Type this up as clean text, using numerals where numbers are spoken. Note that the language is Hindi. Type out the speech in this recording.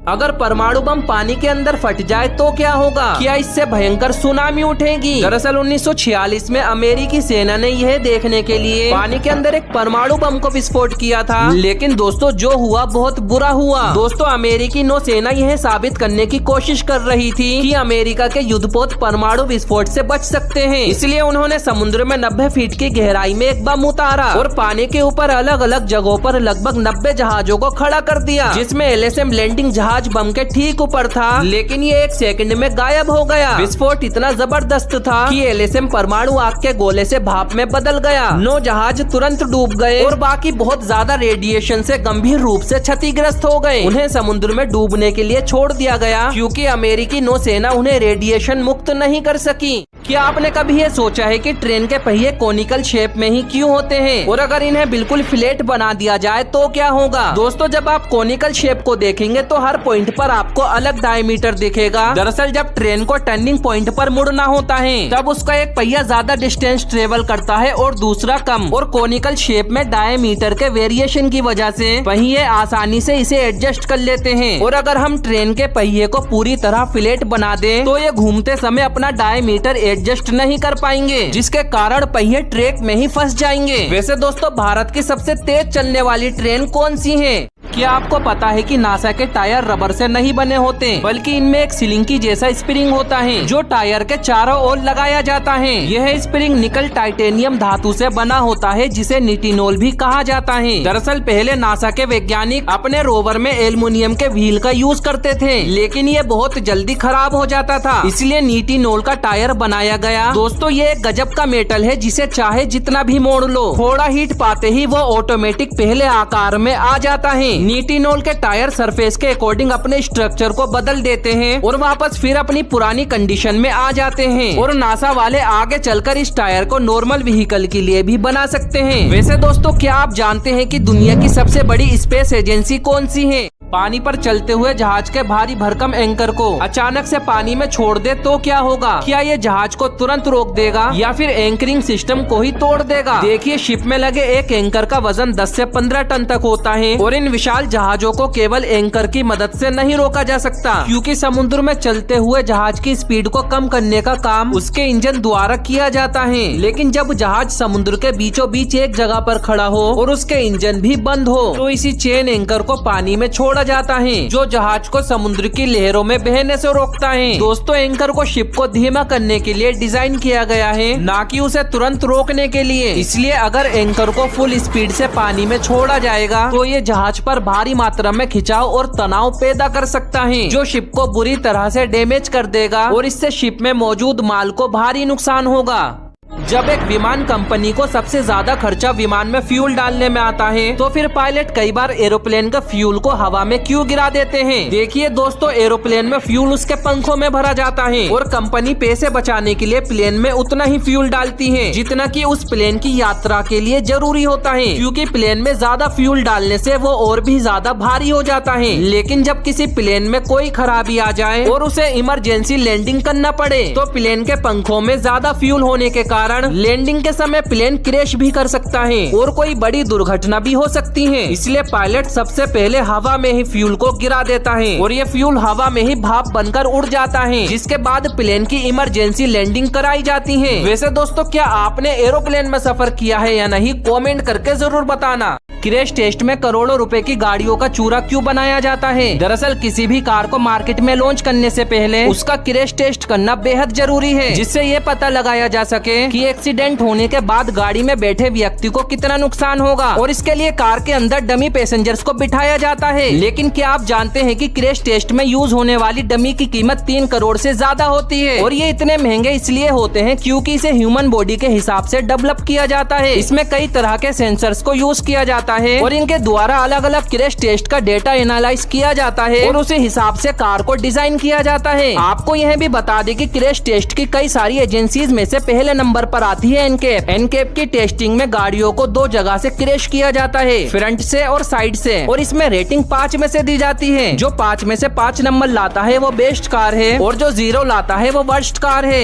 अगर परमाणु बम पानी के अंदर फट जाए तो क्या होगा? क्या इससे भयंकर सुनामी उठेगी? दरअसल 1946 में अमेरिकी सेना ने यह देखने के लिए पानी के अंदर एक परमाणु बम को विस्फोट किया था, लेकिन दोस्तों जो हुआ बहुत बुरा हुआ। दोस्तों अमेरिकी नौसेना यह साबित करने की कोशिश कर रही थी कि अमेरिका के युद्धपोत परमाणु विस्फोट से बच सकते हैं, इसलिए उन्होंने समुद्र में 90 फीट की गहराई में एक बम उतारा और पानी के ऊपर अलग अलग जगहों पर लगभग 90 जहाजों को खड़ा कर दिया, जिसमें LSM लैंडिंग जहाज बम के ठीक ऊपर था, लेकिन ये एक सेकंड में गायब हो गया। विस्फोट इतना जबरदस्त था कि LSM परमाणु आग के गोले से भाप में बदल गया। 9 जहाज तुरंत डूब गए और बाकी बहुत ज्यादा रेडिएशन से गंभीर रूप से क्षतिग्रस्त हो गए। उन्हें समुद्र में डूबने के लिए छोड़ दिया गया क्योंकि अमेरिकी नौसेना उन्हें रेडिएशन मुक्त नहीं कर सकी। क्या आपने कभी ये सोचा है कि ट्रेन के पहिए कोनिकल शेप में ही क्यों होते हैं और अगर इन्हें बिल्कुल फ्लैट बना दिया जाए तो क्या होगा? दोस्तों जब आप कोनिकल शेप को देखेंगे तो हर पॉइंट पर आपको अलग डायमीटर दिखेगा। दरअसल जब ट्रेन को टर्निंग पॉइंट पर मुड़ना होता है तब उसका एक पहिया ज्यादा डिस्टेंस ट्रेवल करता है और दूसरा कम, और कोनिकल शेप में डायमीटर के वेरिएशन की वजह से पहिए आसानी से इसे एडजस्ट कर लेते हैं। और अगर हम ट्रेन के पहिए को पूरी तरह फ्लैट बना दें तो ये घूमते समय अपना डायमीटर एडजस्ट नहीं कर पाएंगे, जिसके कारण पहिए ट्रैक में ही फंस जाएंगे। वैसे दोस्तों भारत की सबसे तेज चलने वाली ट्रेन कौन सी है? क्या आपको पता है कि नासा के टायर रबर से नहीं बने होते बल्कि इनमें एक सिलिंकी जैसा स्प्रिंग होता है जो टायर के चारों ओर लगाया जाता है। यह स्प्रिंग निकल टाइटेनियम धातु से बना होता है जिसे निटिनोल भी कहा जाता है। दरअसल पहले नासा के वैज्ञानिक अपने रोवर में एल्युमिनियम के व्हील का यूज करते थे, लेकिन ये बहुत जल्दी खराब हो जाता था, इसलिए निटिनोल का टायर बनाया गया। दोस्तों ये एक गजब का मेटल है जिसे चाहे जितना भी मोड़ लो, थोड़ा हीट पाते ही वो ऑटोमेटिक पहले आकार में आ जाता है। निटिनोल के टायर सरफेस के अकॉर्डिंग अपने स्ट्रक्चर को बदल देते हैं और वापस फिर अपनी पुरानी कंडीशन में आ जाते हैं, और नासा वाले आगे चलकर इस टायर को नॉर्मल व्हीकल के लिए भी बना सकते हैं। वैसे दोस्तों क्या आप जानते हैं कि दुनिया की सबसे बड़ी स्पेस एजेंसी कौन सी है? पानी पर चलते हुए जहाज के भारी भरकम एंकर को अचानक से पानी में छोड़ दे तो क्या होगा? क्या ये जहाज को तुरंत रोक देगा या फिर एंकरिंग सिस्टम को ही तोड़ देगा? देखिए शिप में लगे एक एंकर का वजन 10 से 15 टन तक होता है और इन विशाल जहाजों को केवल एंकर की मदद से नहीं रोका जा सकता, क्योंकि समुद्र में चलते हुए जहाज की स्पीड को कम करने का काम उसके इंजन द्वारा किया जाता है। लेकिन जब जहाज समुद्र के बीचों बीच एक जगह पर खड़ा हो और उसके इंजन भी बंद हो तो इसी चेन एंकर को पानी में छोड़ा जाता है जो जहाज को समुद्र की लहरों में बहने से रोकता है। दोस्तों एंकर को शिप को धीमा करने के लिए डिजाइन किया गया है, ना कि उसे तुरंत रोकने के लिए। इसलिए अगर एंकर को फुल स्पीड से पानी में छोड़ा जाएगा तो ये जहाज पर भारी मात्रा में खिंचाव और तनाव पैदा कर सकता है जो शिप को बुरी तरह से डैमेज कर देगा और इससे शिप में मौजूद माल को भारी नुकसान होगा। जब एक विमान कंपनी को सबसे ज्यादा खर्चा विमान में फ्यूल डालने में आता है तो फिर पायलट कई बार एरोप्लेन का फ्यूल को हवा में क्यों गिरा देते हैं? देखिए दोस्तों एरोप्लेन में फ्यूल उसके पंखों में भरा जाता है और कंपनी पैसे बचाने के लिए प्लेन में उतना ही फ्यूल डालती है जितना कि उस प्लेन की यात्रा के लिए जरूरी होता है, क्योंकि प्लेन में ज्यादा फ्यूल डालने से वो और भी ज्यादा भारी हो जाता है। लेकिन जब किसी प्लेन में कोई खराबी आ जाए और उसे इमरजेंसी लैंडिंग करना पड़े तो प्लेन के पंखों में ज्यादा फ्यूल होने के कारण लैंडिंग के समय प्लेन क्रैश भी कर सकता है और कोई बड़ी दुर्घटना भी हो सकती है। इसलिए पायलट सबसे पहले हवा में ही फ्यूल को गिरा देता है और ये फ्यूल हवा में ही भाप बनकर उड़ जाता है, जिसके बाद प्लेन की इमरजेंसी लैंडिंग कराई जाती है। वैसे दोस्तों क्या आपने एरोप्लेन में सफर किया है या नहीं? कमेंट करके जरूर बताना। क्रैश टेस्ट में करोड़ों रुपए की गाड़ियों का चूरा क्यों बनाया जाता है? दरअसल किसी भी कार को मार्केट में लॉन्च करने से पहले उसका क्रैश टेस्ट करना बेहद जरूरी है, जिससे ये पता लगाया जा सके कि एक्सीडेंट होने के बाद गाड़ी में बैठे व्यक्ति को कितना नुकसान होगा, और इसके लिए कार के अंदर डमी पैसेंजर्स को बिठाया जाता है। लेकिन क्या आप जानते हैं कि क्रैश टेस्ट में यूज होने वाली डमी की कीमत 3 करोड़ से ज्यादा होती है, और ये इतने महंगे इसलिए होते हैं क्योंकि इसे ह्यूमन बॉडी के हिसाब से डेवलप किया जाता है। इसमें कई तरह के सेंसर्स को यूज किया जाता है और इनके द्वारा अलग अलग क्रैश टेस्ट का डेटा एनालाइज किया जाता है और उसी हिसाब से कार को डिजाइन किया जाता है। आपको यह भी बता दें कि क्रैश टेस्ट की कई सारी एजेंसीज में से पहले नंबर पर आती है एनकेप। एनकेप की टेस्टिंग में गाड़ियों को 2 जगह से क्रैश किया जाता है, फ्रंट से और साइड से, और इसमें रेटिंग 5 में से दी जाती है। जो 5 में से 5 नंबर लाता है वो बेस्ट कार है और जो 0 लाता है वो वर्स्ट कार है।